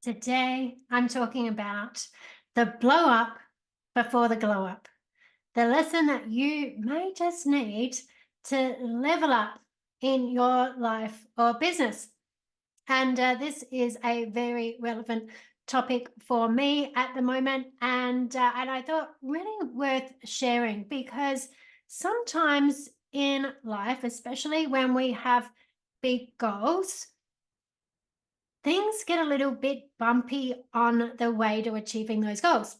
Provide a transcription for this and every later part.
Today, I'm talking about the blow up before the glow up, the lesson that you may just need to level up in your life or business. And this is a very relevant topic for me at the moment. And I thought really worth sharing because sometimes in life, especially when we have big goals, things get a little bit bumpy on the way to achieving those goals.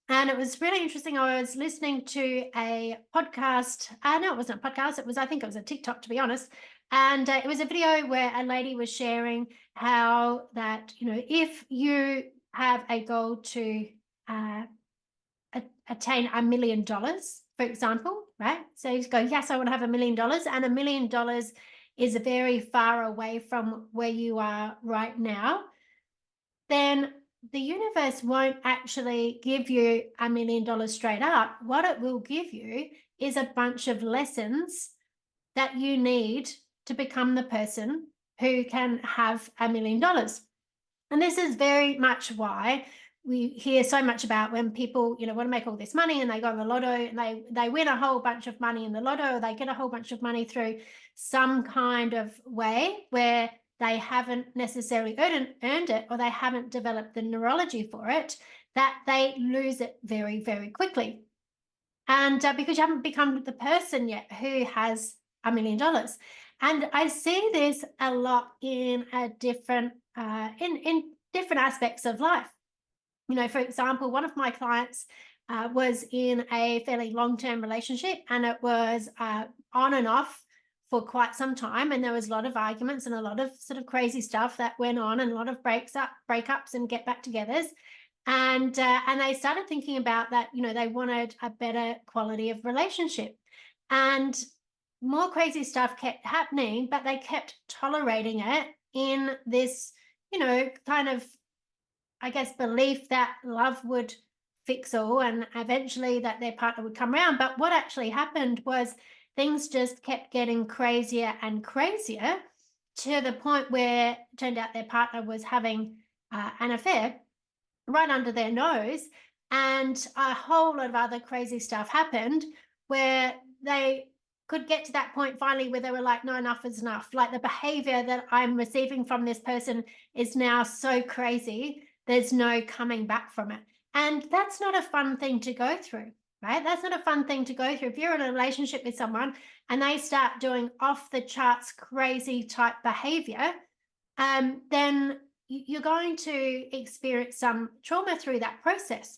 And it was really interesting. I was listening to a podcast. No, it wasn't a podcast. I think it was a TikTok, to be honest. And it was a video where a lady was sharing how that, if you have a goal to attain $1 million, for example, right? So you go, yes, I want to have $1 million. And $1 million is very far away from where you are right now, then the universe won't actually give you $1 million straight up. What it will give you is a bunch of lessons that you need to become the person who can have $1 million. And this is very much why we hear so much about when people, want to make all this money and they go on the lotto and they win a whole bunch of money in the lotto, or they get a whole bunch of money through some kind of way where they haven't necessarily earned it, or they haven't developed the neurology for it, that they lose it very, very quickly. And because you haven't become the person yet who has $1 million. And I see this a lot in a different in different aspects of life. For example, one of my clients was in a fairly long-term relationship, and it was on and off for quite some time. And there was a lot of arguments and a lot of sort of crazy stuff that went on, and a lot of breakups and get back togethers. And they started thinking about that, they wanted a better quality of relationship. And more crazy stuff kept happening, but they kept tolerating it in this, kind of, I guess, belief that love would fix all and eventually that their partner would come around. But what actually happened was things just kept getting crazier and crazier, to the point where it turned out their partner was having an affair right under their nose. And a whole lot of other crazy stuff happened where they could get to that point finally where they were like, no, enough is enough. Like, the behavior that I'm receiving from this person is now so crazy, there's no coming back from it. And that's not a fun thing to go through, right? That's not a fun thing to go through. If you're in a relationship with someone and they start doing off the charts crazy type behavior, then you're going to experience some trauma through that process,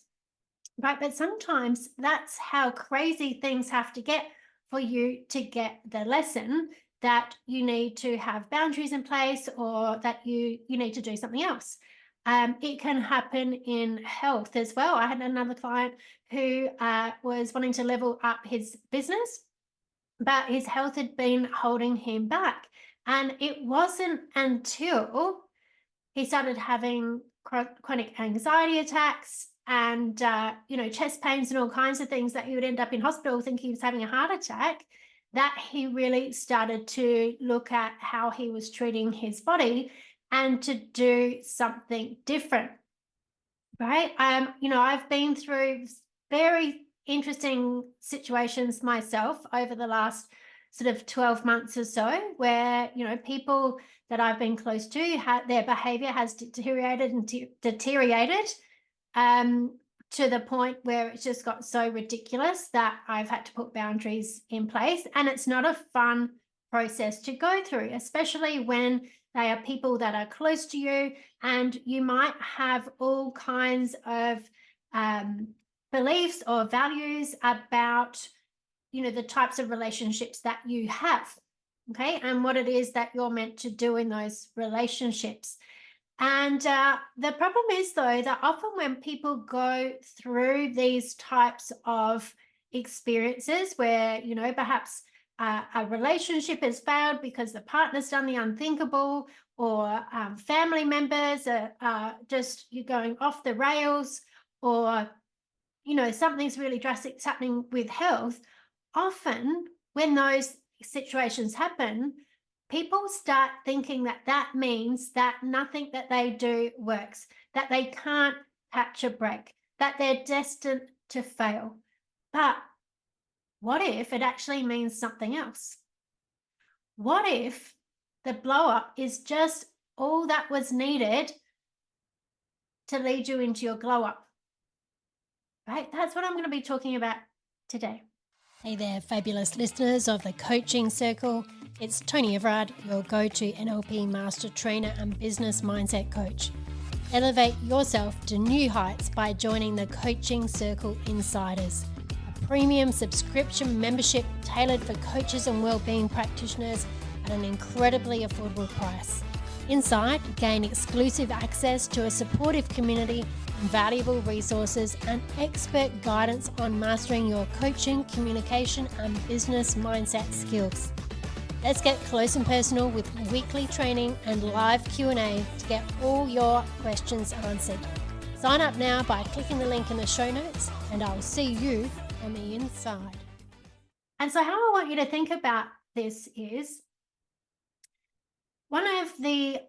right? But sometimes that's how crazy things have to get for you to get the lesson that you need to have boundaries in place, or that you need to do something else. It can happen in health as well. I had another client who was wanting to level up his business, but his health had been holding him back. And it wasn't until he started having chronic anxiety attacks and, chest pains and all kinds of things, that he would end up in hospital thinking he was having a heart attack, that he really started to look at how he was treating his body and to do something different, right? I've been through very interesting situations myself over the last sort of 12 months or so, where, people that I've been close to, their behavior has deteriorated to the point where it's just got so ridiculous that I've had to put boundaries in place. And it's not a fun process to go through, especially when they are people that are close to you, and you might have all kinds of beliefs or values about, the types of relationships that you have, okay, and what it is that you're meant to do in those relationships. And the problem is, though, that often when people go through these types of experiences where, perhaps a relationship has failed because the partner's done the unthinkable, or family members are just, you're going off the rails, or, something's really drastic happening with health, often when those situations happen, people start thinking that that means that nothing that they do works, that they can't catch a break, that they're destined to fail. But what if it actually means something else? What if the blow up is just all that was needed to lead you into your glow up? Right? That's what I'm going to be talking about today. Hey there, fabulous listeners of the Coaching Circle. It's Toni Everard, your go-to NLP Master Trainer and business mindset coach. Elevate yourself to new heights by joining the Coaching Circle Insiders, a premium subscription membership tailored for coaches and wellbeing practitioners at an incredibly affordable price. Inside, gain exclusive access to a supportive community, valuable resources, and expert guidance on mastering your coaching, communication, and business mindset skills. Let's get close and personal with weekly training and live Q&A to get all your questions answered. Sign up now by clicking the link in the show notes, and I'll see you on the inside. And so how I want you to think about this is one of the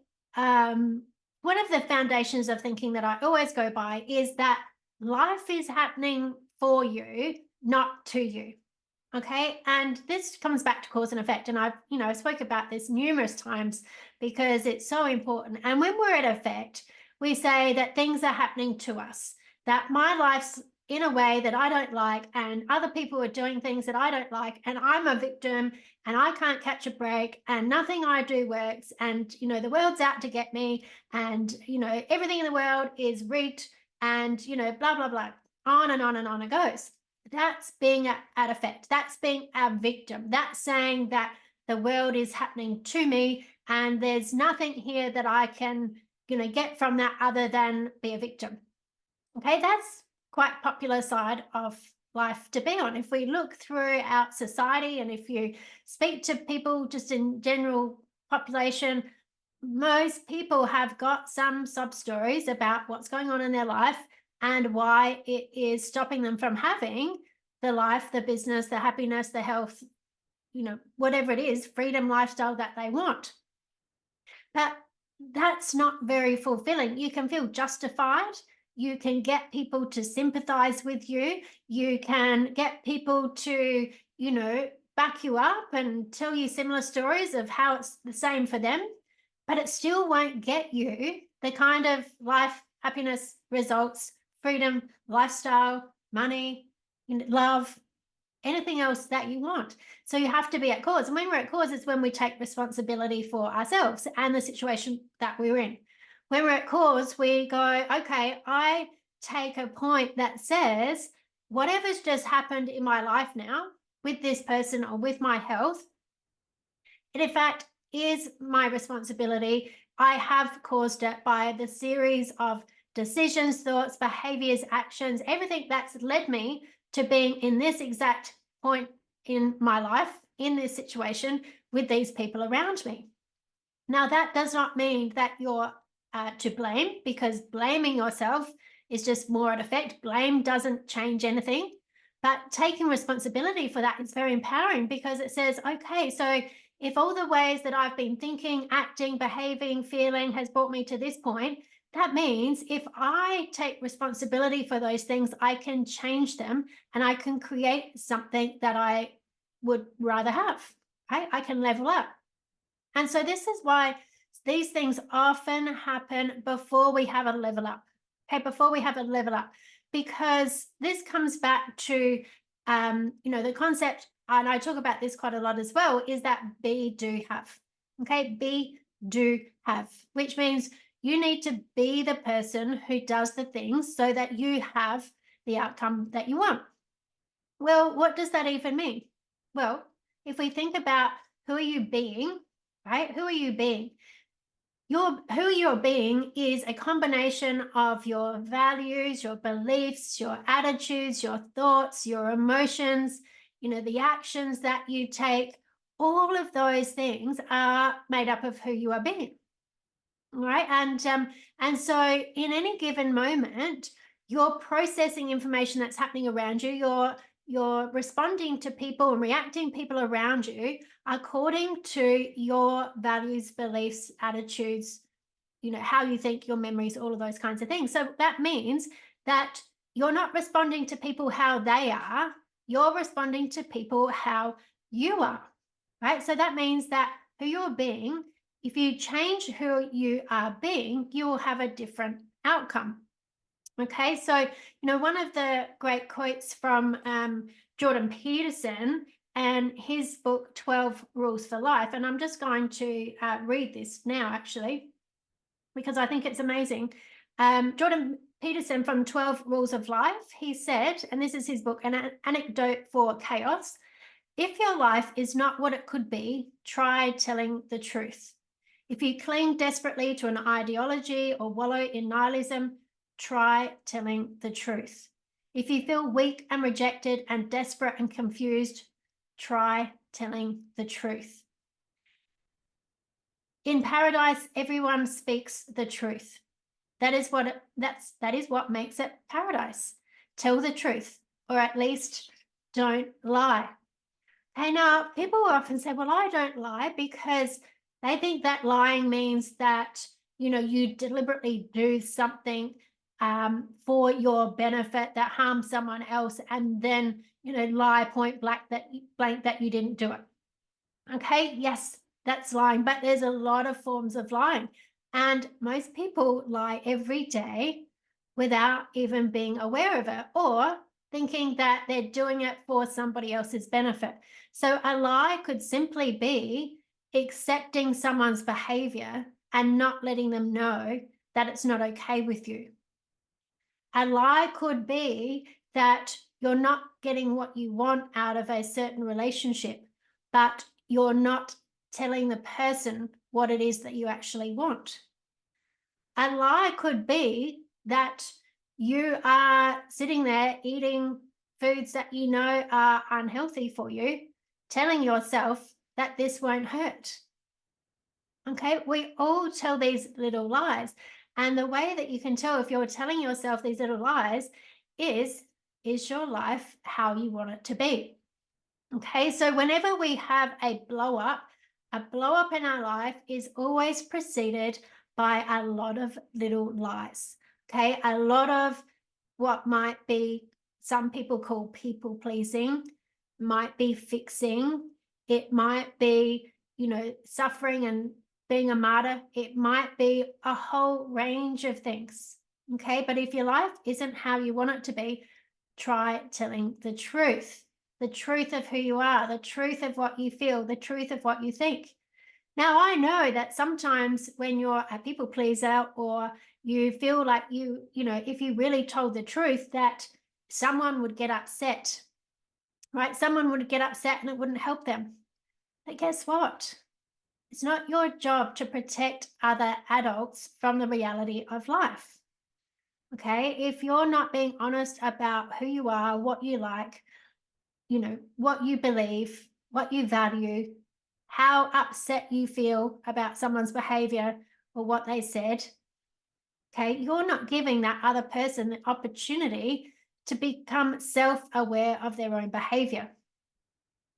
foundations of thinking that I always go by is that life is happening for you, not to you. Okay. And this comes back to cause and effect. And I spoke about this numerous times because it's so important. And when we're at effect, we say that things are happening to us, that my life's in a way that I don't like, and other people are doing things that I don't like, and I'm a victim, and I can't catch a break, and nothing I do works, and the world's out to get me, and everything in the world is rigged, and blah blah blah, on and on and on it goes. That's being at effect. That's being a victim. That's saying that the world is happening to me, and there's nothing here that I can get from that other than be a victim. Okay, that's quite popular side of life to be on. If we look throughout society, and if you speak to people just in general population, most people have got some sub stories about what's going on in their life and why it is stopping them from having the life, the business, the happiness, the health, whatever it is, freedom lifestyle that they want. But that's not very fulfilling. You can feel justified. You can get people to sympathize with you. You can get people to, back you up and tell you similar stories of how it's the same for them, but it still won't get you the kind of life, happiness, results, freedom, lifestyle, money, love, anything else that you want. So you have to be at cause. And when we're at cause, it's when we take responsibility for ourselves and the situation that we're in. When we're at cause, we go, okay, I take a point that says, whatever's just happened in my life now with this person or with my health, it in fact is my responsibility. I have caused it by the series of decisions, thoughts, behaviors, actions, everything that's led me to being in this exact point in my life, in this situation with these people around me. Now, that does not mean that you're to blame, because blaming yourself is just more at effect. Blame doesn't change anything, but taking responsibility for that is very empowering, because it says, okay, so if all the ways that I've been thinking, acting, behaving, feeling has brought me to this point, that means if I take responsibility for those things, I can change them and I can create something that I would rather have, right? I can level up. And so this is why these things often happen before we have a level up, okay? Before we have a level up, because this comes back to, the concept, and I talk about this quite a lot as well, is that be, do, have, okay? Be, do, have, which means you need to be the person who does the things so that you have the outcome that you want. Well, what does that even mean? Well, if we think about who are you being, right? Who are you being? Who you're being is a combination of your values, your beliefs, your attitudes, your thoughts, your emotions, the actions that you take. All of those things are made up of who you are being. All right. And so in any given moment, you're processing information that's happening around you. you're responding to people and reacting people around you according to your values, beliefs, attitudes, how you think, your memories, all of those kinds of things. So that means that you're not responding to people how they are, you're responding to people how you are, right? So that means that who you're being, if you change who you are being, you will have a different outcome. Okay, so one of the great quotes from Jordan Peterson and his book 12 Rules for Life, and I'm just going to read this now actually, because I think it's amazing. Jordan Peterson from 12 Rules of Life, he said, and this is his book, An Antidote for Chaos: if your life is not what it could be, try telling the truth. If you cling desperately to an ideology or wallow in nihilism, try telling the truth. If you feel weak and rejected and desperate and confused, try telling the truth. In paradise, everyone speaks the truth. That is what makes it paradise. Tell the truth, or at least don't lie. And now people often say, well, I don't lie, because they think that lying means that, you deliberately do something for your benefit that harms someone else, and then, lie point blank that you didn't do it. Okay, yes, that's lying, but there's a lot of forms of lying. And most people lie every day without even being aware of it, or thinking that they're doing it for somebody else's benefit. So a lie could simply be accepting someone's behavior and not letting them know that it's not okay with you. A lie could be that you're not getting what you want out of a certain relationship, but you're not telling the person what it is that you actually want. A lie could be that you are sitting there eating foods that you know are unhealthy for you, telling yourself that this won't hurt. Okay, we all tell these little lies. And the way that you can tell if you're telling yourself these little lies is your life how you want it to be? Okay, so whenever we have a blow up in our life is always preceded by a lot of little lies. Okay, a lot of what might be some people call people pleasing, might be fixing, it might be, suffering and being a martyr, it might be a whole range of things. Okay, but if your life isn't how you want it to be, try telling the truth of who you are, the truth of what you feel, the truth of what you think. Now, I know that sometimes when you're a people pleaser, or you feel like if you really told the truth, that someone would get upset, right? Someone would get upset and it wouldn't help them. But guess what? It's not your job to protect other adults from the reality of life. Okay? If you're not being honest about who you are, what you like, what you believe, what you value, how upset you feel about someone's behavior or what they said, okay, you're not giving that other person the opportunity to become self-aware of their own behavior.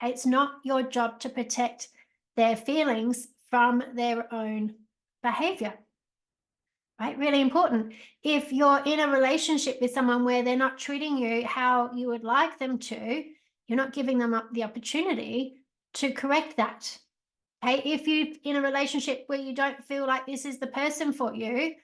It's not your job to protect their feelings from their own behavior. Right? Really important. If you're in a relationship with someone where they're not treating you how you would like them to, you're not giving them up the opportunity to correct that. Okay, if you're in a relationship where you don't feel like this is the person for you,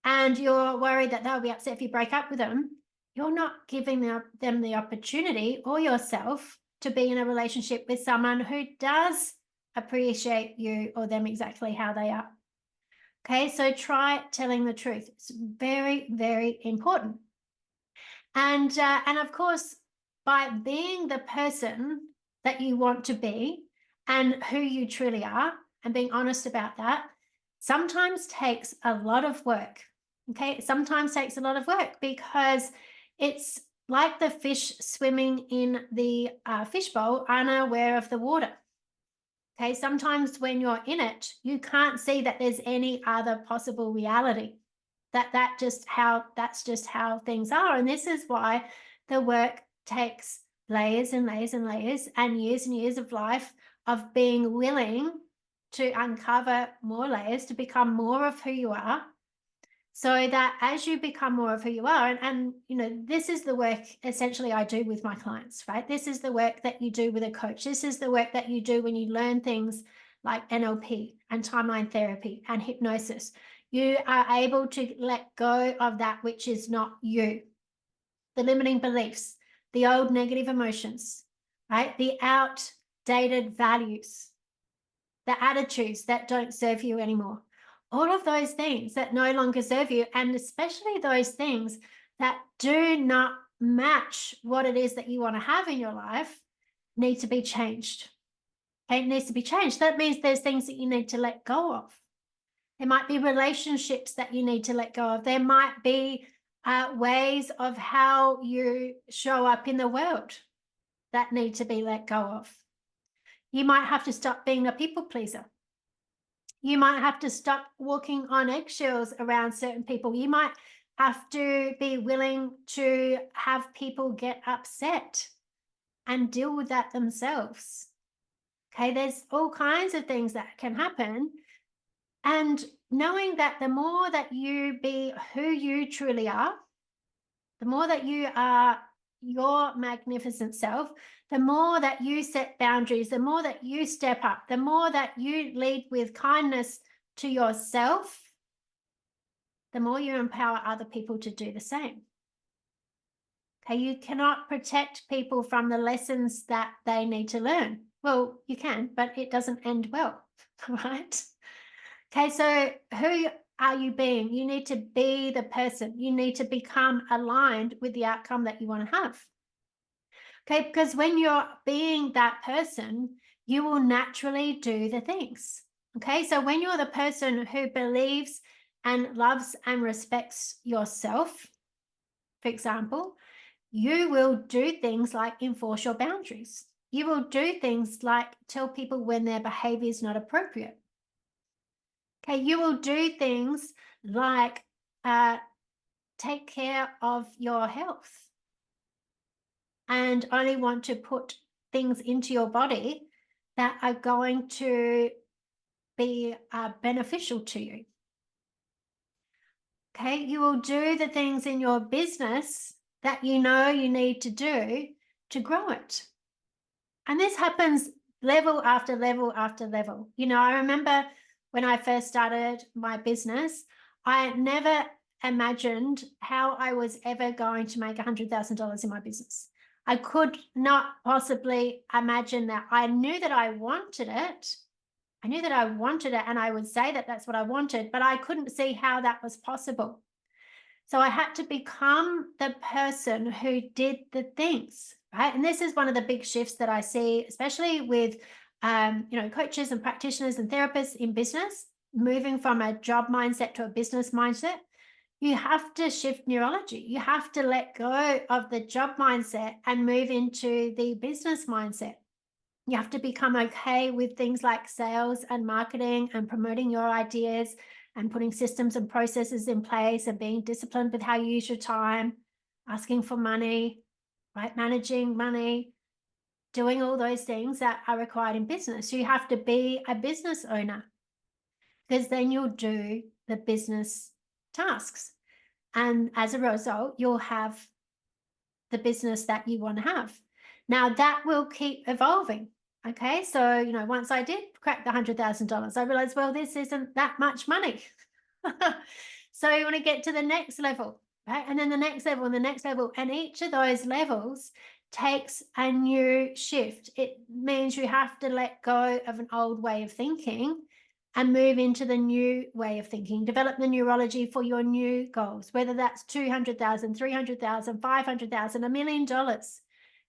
and you're worried that they'll be upset if you break up with them, you're not giving them the opportunity, or yourself, to be in a relationship with someone who does appreciate you or them exactly how they are. Okay, so try telling the truth. It's very, very important. And of course, by being the person that you want to be and who you truly are, and being honest about that, sometimes takes a lot of work. Okay, it sometimes takes a lot of work, because it's like the fish swimming in the fishbowl, unaware of the water. Okay, sometimes when you're in it, you can't see that there's any other possible reality. That's just how things are. And this is why the work takes layers and layers and layers and years of life of being willing to uncover more layers, to become more of who you are, so that as you become more of who you are, and you know, this is the work essentially I do with my clients, right? This is the work that you do with a coach. This is the work that you do when you learn things like NLP and timeline therapy and hypnosis. You are able to let go of that which is not you, the limiting beliefs, the old negative emotions, right? The outdated values, the attitudes that don't serve you anymore. All of those things that no longer serve you, and especially those things that do not match what it is that you want to have in your life, need to be changed. Okay, it needs to be changed. That means there's things that you need to let go of. There might be relationships that you need to let go of. There might be ways of how you show up in the world that need to be let go of. You might have to stop being a people pleaser. You might have to stop walking on eggshells around certain people. You might have to be willing to have people get upset and deal with that themselves. Okay, there's all kinds of things that can happen. And knowing that the more that you be who you truly are, the more that you are your magnificent self, the more that you set boundaries, the more that you step up, the more that you lead with kindness to yourself, the more you empower other people to do the same. Okay, you cannot protect people from the lessons that they need to learn. Well, you can, but it doesn't end well, right? Okay, so who are you being? You need to be the person. You need to become aligned with the outcome that you want to have. Okay, because when you're being that person, you will naturally do the things. Okay, so when you're the person who believes and loves and respects yourself, for example, you will do things like enforce your boundaries. You will do things like tell people when their behavior is not appropriate. Okay, you will do things like take care of your health and only want to put things into your body that are going to be beneficial to you. Okay, you will do the things in your business that you know you need to do to grow it. And this happens level after level after level. You know, I remember when I first started my business, I never imagined how I was ever going to make $100,000 in my business. I could not possibly imagine that. I knew that I wanted it. I knew that I wanted it, and I would say that that's what I wanted, but I couldn't see how that was possible. So I had to become the person who did the things, right? And this is one of the big shifts that I see, especially with, you know, coaches and practitioners and therapists in business, moving from a job mindset to a business mindset. You have to shift neurology. You have to let go of the job mindset and move into the business mindset. You have to become okay with things like sales and marketing and promoting your ideas and putting systems and processes in place and being disciplined with how you use your time, asking for money, right? Managing money, doing all those things that are required in business. You have to be a business owner, because then you'll do the business tasks. And as a result, you'll have the business that you want to have. Now that will keep evolving. Okay, so, you know, once I did crack the $100,000, I realized, well, this isn't that much money. So you want to get to the next level, right? And then the next level and the next level. And each of those levels takes a new shift. It means you have to let go of an old way of thinking and move into the new way of thinking, develop the neurology for your new goals, whether that's 200,000, 300,000, 500,000, $1 million.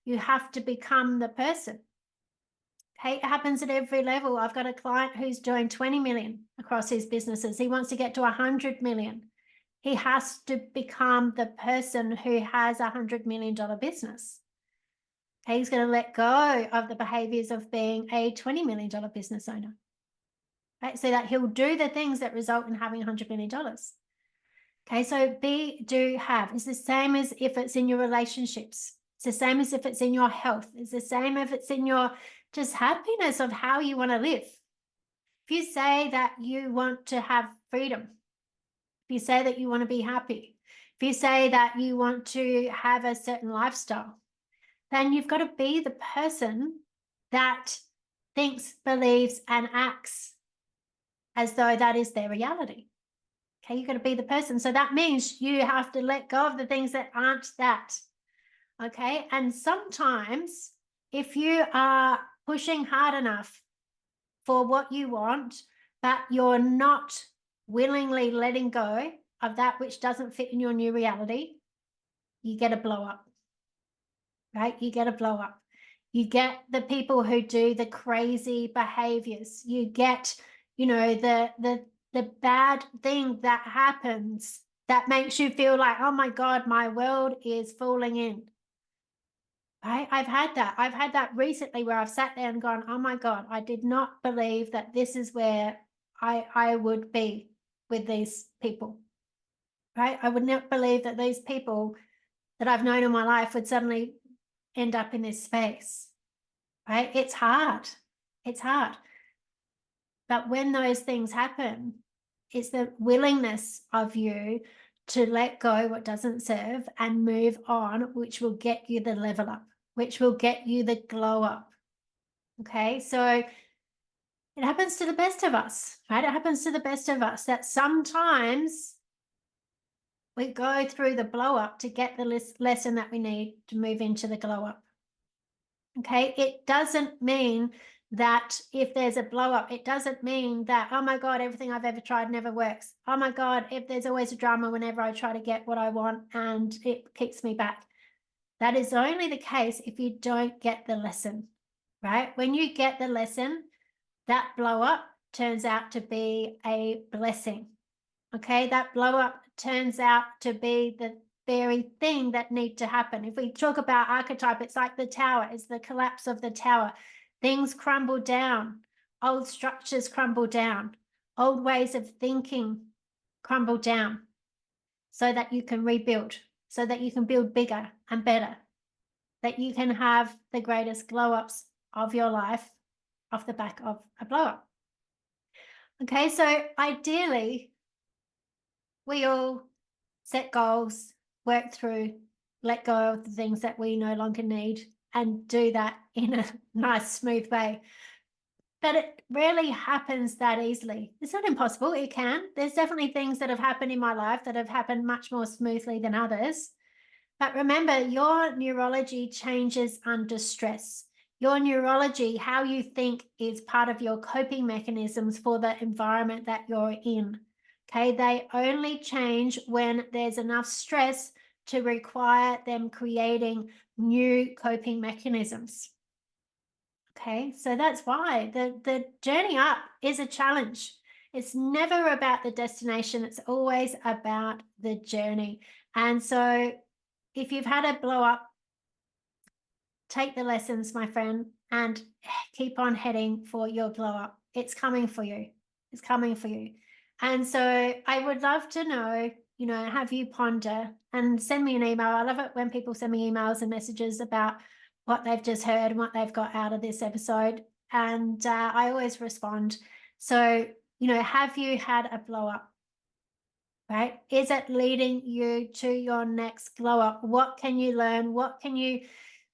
You have to become the person. Okay, it happens at every level. I've got a client who's doing 20 million across his businesses. He wants to get to 100 million. He has to become the person who has $100 million business. Okay, he's going to let go of the behaviors of being a $20 million business owner. Right, so that he'll do the things that result in having $100 million. Okay, so be, do, have is the same as if it's in your relationships. It's the same as if it's in your health. It's the same if it's in your just happiness of how you want to live. If you say that you want to have freedom, if you say that you want to be happy, if you say that you want to have a certain lifestyle, then you've got to be the person that thinks, believes, and acts as though that is their reality. Okay, you've got to be the person. So that means you have to let go of the things that aren't that. Okay, and sometimes if you are pushing hard enough for what you want, but you're not willingly letting go of that which doesn't fit in your new reality, you get a blow up, right? You get a blow up. You get the people who do the crazy behaviors. You get, the bad thing that happens that makes you feel like, oh my God, my world is falling in. Right? I've had that recently where I've sat there and gone, oh my God, I did not believe that this is where I would be with these people. Right? I would not believe that these people that I've known in my life would suddenly end up in this space. Right? It's hard. It's hard. But when those things happen, it's the willingness of you to let go what doesn't serve and move on, which will get you the level up, which will get you the glow up. Okay, so it happens to the best of us, right? It happens to the best of us that sometimes we go through the blow up to get the lesson that we need to move into the glow up. Okay, it doesn't mean that if there's a blow up, it doesn't mean that, oh my God, everything I've ever tried never works. Oh my God, if there's always a drama whenever I try to get what I want and it kicks me back. That is only the case if you don't get the lesson, right? When you get the lesson, that blow up turns out to be a blessing. Okay, that blow up turns out to be the very thing that need to happen. If we talk about archetype, it's like the tower, it's the collapse of the tower. Things crumble down, old structures crumble down, old ways of thinking crumble down so that you can rebuild, so that you can build bigger and better, that you can have the greatest glow ups of your life off the back of a blow up. Okay, so ideally, we all set goals, work through, let go of the things that we no longer need, and do that in a nice, smooth way. But it rarely happens that easily. It's not impossible. It can. There's definitely things that have happened in my life that have happened much more smoothly than others. But remember, your neurology changes under stress. Your neurology, how you think, is part of your coping mechanisms for the environment that you're in. Okay, they only change when there's enough stress to require them creating new coping mechanisms. Okay, so that's why the journey up is a challenge. It's never about the destination, it's always about the journey. And so if you've had a blow up, take the lessons, my friend, and keep on heading for your glow up. It's coming for you. It's coming for you. And so I would love to know, have you ponder and send me an email. I love it when people send me emails and messages about what they've just heard and what they've got out of this episode. And I always respond. So, have you had a blow up? Right? Is it leading you to your next glow up? What can you learn? What can you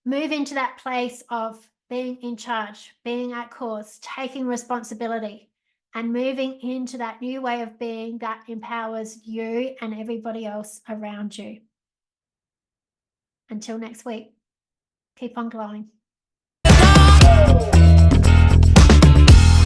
move into that place of being in charge, being at cause, taking responsibility, and moving into that new way of being that empowers you and everybody else around you? Until next week, keep on glowing.